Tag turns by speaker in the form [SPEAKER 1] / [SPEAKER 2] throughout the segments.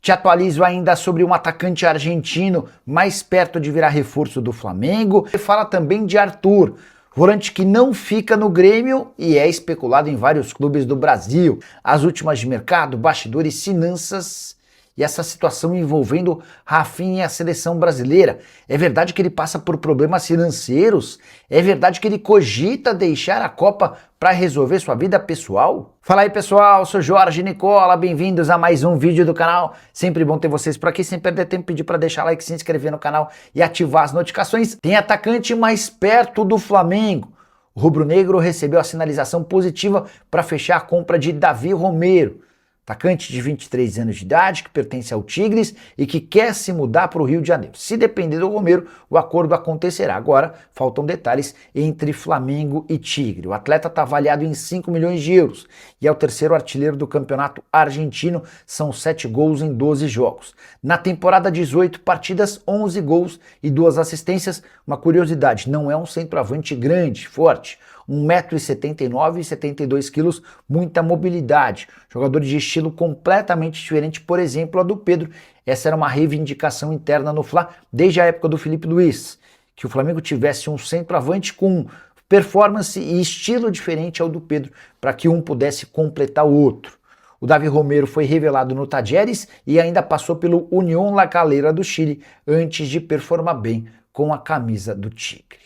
[SPEAKER 1] Te atualizo ainda sobre um atacante argentino mais perto de virar reforço do Flamengo. E fala também de Arthur, volante que não fica no Grêmio e é especulado em vários clubes do Brasil. As últimas de mercado, bastidores, finanças e essa situação envolvendo Rafinha e a seleção brasileira. É verdade que ele passa por problemas financeiros? É verdade que ele cogita deixar a Copa para resolver sua vida pessoal? Fala aí pessoal, sou Jorge Nicola, bem-vindos a mais um vídeo do canal. Sempre bom ter vocês por aqui, sem perder tempo, pedir para deixar like, se inscrever no canal e ativar as notificações. Tem atacante mais perto do Flamengo. O rubro-negro recebeu a sinalização positiva para fechar a compra de Davi Romero, atacante de 23 anos de idade, que pertence ao Tigres e que quer se mudar para o Rio de Janeiro. Se depender do Romero, o acordo acontecerá. Agora, faltam detalhes entre Flamengo e Tigre. O atleta está avaliado em 5 milhões de euros e é o terceiro artilheiro do campeonato argentino. São 7 gols em 12 jogos. Na temporada, 18 partidas, 11 gols e 2 assistências. Uma curiosidade, não é um centroavante grande, forte. 1,79 m e 72 kg, muita mobilidade. Jogador de estilo completamente diferente, por exemplo, a do Pedro. Essa era uma reivindicação interna no Fla desde a época do Felipe Luiz, que o Flamengo tivesse um centroavante com performance e estilo diferente ao do Pedro, para que um pudesse completar o outro. O Davi Romero foi revelado no Tajeres e ainda passou pelo Unión La Calera do Chile antes de performar bem com a camisa do Tigre.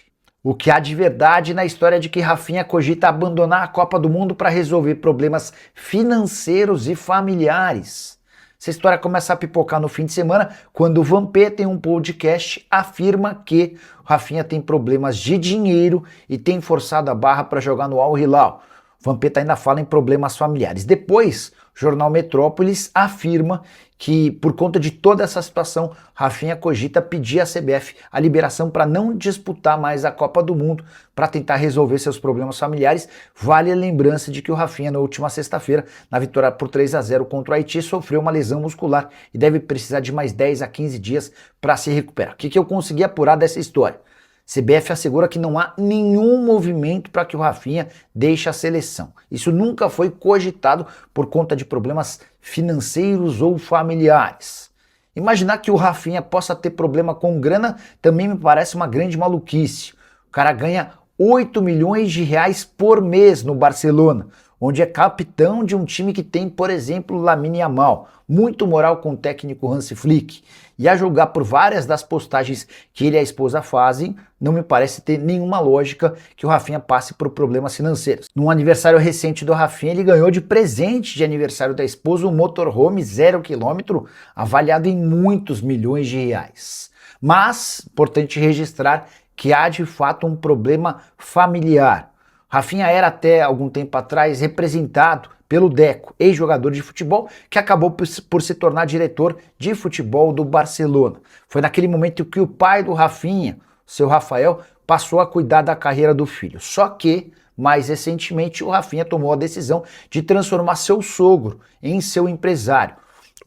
[SPEAKER 1] O que há de verdade na história de que Rafinha cogita abandonar a Copa do Mundo para resolver problemas financeiros e familiares. Essa história começa a pipocar no fim de semana quando o Vampeta, em um podcast, afirma que Rafinha tem problemas de dinheiro e tem forçado a barra para jogar no Al Hilal. O Vampeta ainda fala em problemas familiares. Depois, o jornal Metrópolis afirma que, por conta de toda essa situação, Rafinha cogita pedir à CBF a liberação para não disputar mais a Copa do Mundo, para tentar resolver seus problemas familiares. Vale a lembrança de que o Rafinha, na última sexta-feira, na vitória por 3-0 contra o Haiti, sofreu uma lesão muscular e deve precisar de mais 10 a 15 dias para se recuperar. O que eu consegui apurar dessa história? CBF assegura que não há nenhum movimento para que o Rafinha deixe a seleção. Isso nunca foi cogitado por conta de problemas financeiros ou familiares. Imaginar que o Rafinha possa ter problema com grana também me parece uma grande maluquice. O cara ganha 8 milhões de reais por mês no Barcelona, onde é capitão de um time que tem, por exemplo, Lamine Yamal, muito moral com o técnico Hansi Flick. E a julgar por várias das postagens que ele e a esposa fazem, não me parece ter nenhuma lógica que o Rafinha passe por problemas financeiros. Num aniversário recente do Rafinha, ele ganhou de presente de aniversário da esposa um motorhome 0 km avaliado em muitos milhões de reais. Mas, importante registrar que há de fato um problema familiar. Rafinha era até algum tempo atrás representado pelo Deco, ex-jogador de futebol, que acabou por se tornar diretor de futebol do Barcelona. Foi naquele momento que o pai do Rafinha, o seu Rafael, passou a cuidar da carreira do filho. Só que, mais recentemente, o Rafinha tomou a decisão de transformar seu sogro em seu empresário.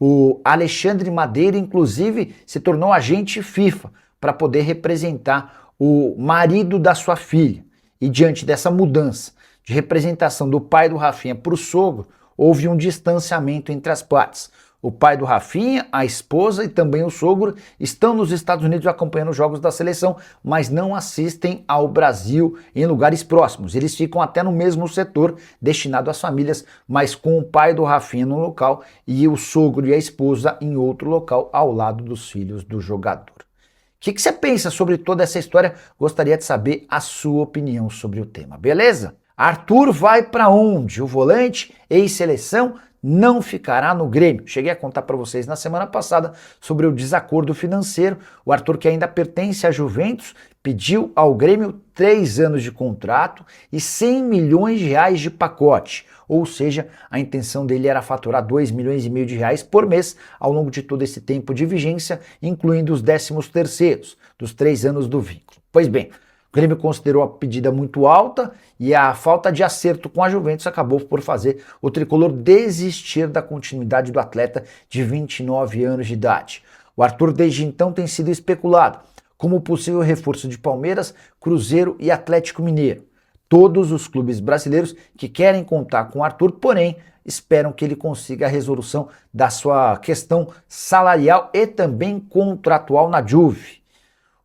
[SPEAKER 1] O Alexandre Madeira, inclusive, se tornou agente FIFA para poder representar o marido da sua filha. E diante dessa mudança de representação do pai do Rafinha para o sogro, houve um distanciamento entre as partes. O pai do Rafinha, a esposa e também o sogro estão nos Estados Unidos acompanhando os jogos da seleção, mas não assistem ao Brasil em lugares próximos. Eles ficam até no mesmo setor destinado às famílias, mas com o pai do Rafinha no local e o sogro e a esposa em outro local ao lado dos filhos do jogador. O que você pensa sobre toda essa história? Gostaria de saber a sua opinião sobre o tema, beleza? Arthur vai para onde? O volante, ex-seleção, não ficará no Grêmio. Cheguei a contar para vocês na semana passada sobre o desacordo financeiro. O Arthur, que ainda pertence à Juventus, pediu ao Grêmio 3 anos de contrato e 100 milhões de reais de pacote. Ou seja, a intenção dele era faturar 2,5 milhões de reais por mês ao longo de todo esse tempo de vigência, incluindo os 13º dos 3 anos do vínculo. Pois bem, o Grêmio considerou a pedida muito alta e a falta de acerto com a Juventus acabou por fazer o tricolor desistir da continuidade do atleta de 29 anos de idade. O Arthur desde então tem sido especulado como possível reforço de Palmeiras, Cruzeiro e Atlético Mineiro. Todos os clubes brasileiros que querem contar com o Arthur, porém, esperam que ele consiga a resolução da sua questão salarial e também contratual na Juve.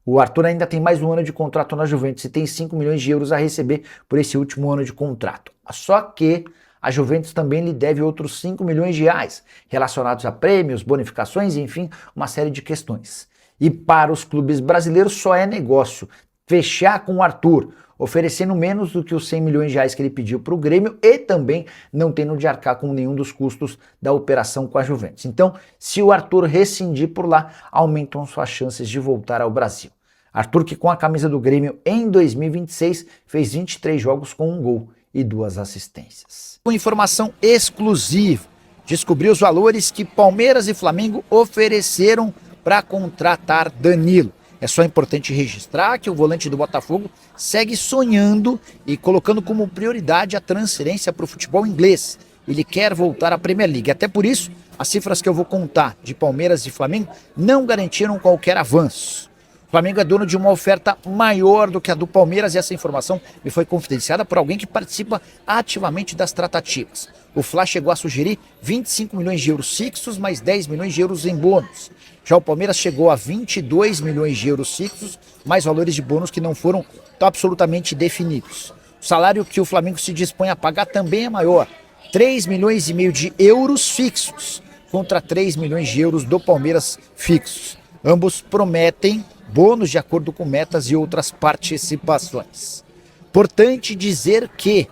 [SPEAKER 1] O Arthur ainda tem mais um ano de contrato na Juventus e tem 5 milhões de euros a receber por esse último ano de contrato. Só que a Juventus também lhe deve outros 5 milhões de reais, relacionados a prêmios, bonificações, enfim, uma série de questões. E para os clubes brasileiros só é negócio fechar com o Arthur, oferecendo menos do que os 100 milhões de reais que ele pediu para o Grêmio e também não tendo de arcar com nenhum dos custos da operação com a Juventus. Então, se o Arthur rescindir por lá, aumentam suas chances de voltar ao Brasil. Arthur, que com a camisa do Grêmio em 2026 fez 23 jogos com 1 gol e 2 assistências. Com informação exclusiva, descobriu os valores que Palmeiras e Flamengo ofereceram para contratar Danilo. É só importante registrar que o volante do Botafogo segue sonhando e colocando como prioridade a transferência para o futebol inglês. Ele quer voltar à Premier League. Até por isso, as cifras que eu vou contar de Palmeiras e Flamengo não garantiram qualquer avanço. O Flamengo é dono de uma oferta maior do que a do Palmeiras e essa informação me foi confidenciada por alguém que participa ativamente das tratativas. O Fla chegou a sugerir 25 milhões de euros fixos mais 10 milhões de euros em bônus. Já o Palmeiras chegou a 22 milhões de euros fixos, mais valores de bônus que não foram absolutamente definidos. O salário que o Flamengo se dispõe a pagar também é maior, 3 milhões e meio de euros fixos, contra 3 milhões de euros do Palmeiras fixos. Ambos prometem bônus de acordo com metas e outras participações. Importante dizer que,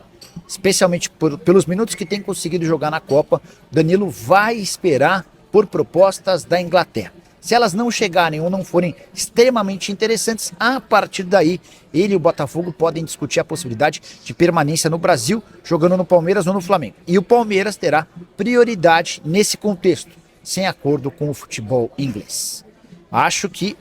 [SPEAKER 1] especialmente pelos minutos que tem conseguido jogar na Copa, Danilo vai esperar por propostas da Inglaterra. Se elas não chegarem ou não forem extremamente interessantes, a partir daí, ele e o Botafogo podem discutir a possibilidade de permanência no Brasil, jogando no Palmeiras ou no Flamengo. E o Palmeiras terá prioridade nesse contexto, sem acordo com o futebol inglês. Acho que,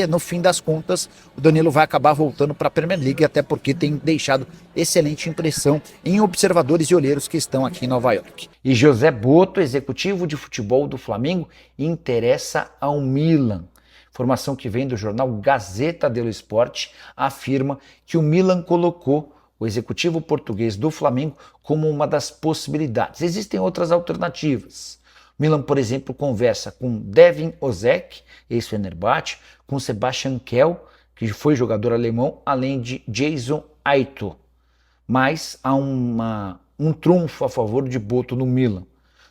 [SPEAKER 1] no fim das contas, o Danilo vai acabar voltando para a Premier League, até porque tem deixado excelente impressão em observadores e olheiros que estão aqui em Nova York. E José Boto, executivo de futebol do Flamengo, interessa ao Milan. Informação que vem do jornal Gazeta dello Sport afirma que o Milan colocou o executivo português do Flamengo como uma das possibilidades. Existem outras alternativas. Milan, por exemplo, conversa com Devin Ozek, ex-Fenerbahçe, com Sebastian Kehl, que foi jogador alemão, além de Jason Aito. Mas há um trunfo a favor de Boto no Milan.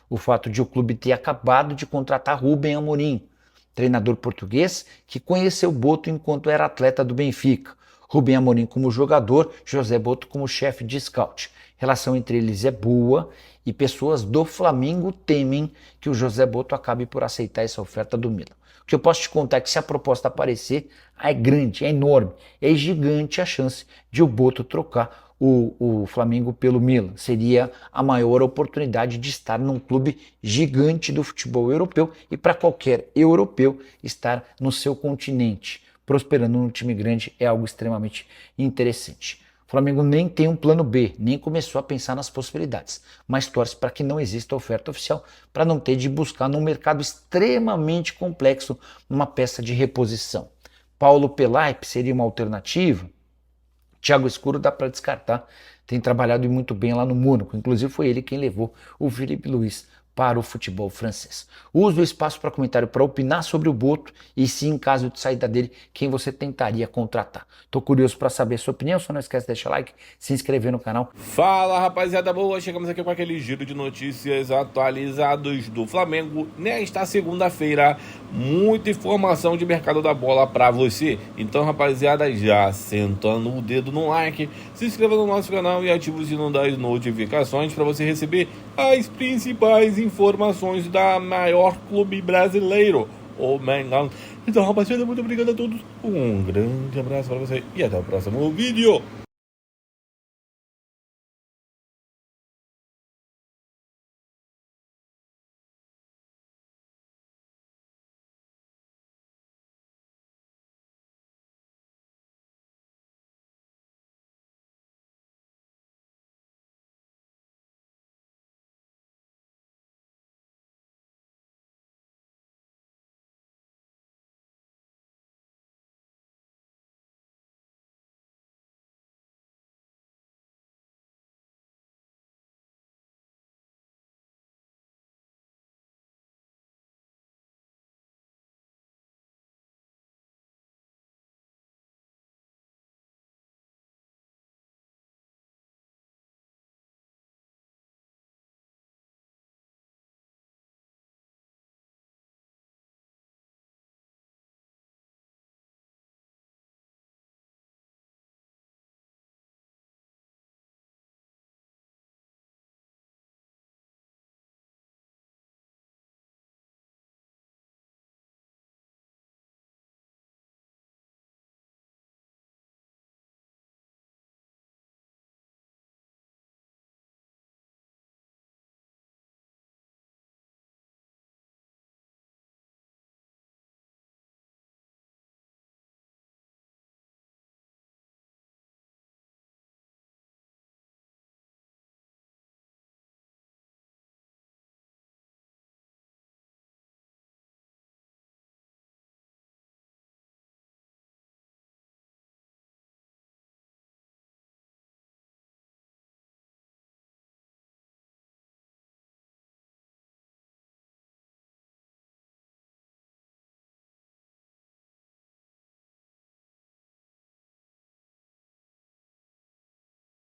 [SPEAKER 1] O fato de o clube ter acabado de contratar Rubem Amorim, treinador português que conheceu Boto enquanto era atleta do Benfica. Rubem Amorim como jogador, José Boto como chefe de scout. A relação entre eles é boa e pessoas do Flamengo temem que o José Boto acabe por aceitar essa oferta do Milan. O que eu posso te contar é que se a proposta aparecer, é grande, é enorme, é gigante a chance de o Boto trocar o Flamengo pelo Milan. Seria a maior oportunidade de estar num clube gigante do futebol europeu e para qualquer europeu estar no seu continente, prosperando num time grande é algo extremamente interessante. O Flamengo nem tem um plano B, nem começou a pensar nas possibilidades, mas torce para que não exista oferta oficial, para não ter de buscar num mercado extremamente complexo uma peça de reposição. Paulo Pelaipe seria uma alternativa? Thiago Escuro dá para descartar, tem trabalhado muito bem lá no Mônaco, inclusive foi ele quem levou o Filipe Luís para o futebol francês. Use o espaço para comentário para opinar sobre o Boto e se em caso de saída dele, quem você tentaria contratar. Tô curioso para saber a sua opinião, só não esquece de deixar like, se inscrever no canal.
[SPEAKER 2] Fala rapaziada boa, chegamos aqui com aquele giro de notícias atualizados do Flamengo nesta segunda-feira. Muita informação de mercado da bola para você. Então rapaziada, já sentando o dedo no like, se inscreva no nosso canal e ative o sino das notificações para você receber as principais informações da maior clube brasileiro, o Mengão. Então rapaziada, muito obrigado a todos, um grande abraço para você e até o próximo vídeo.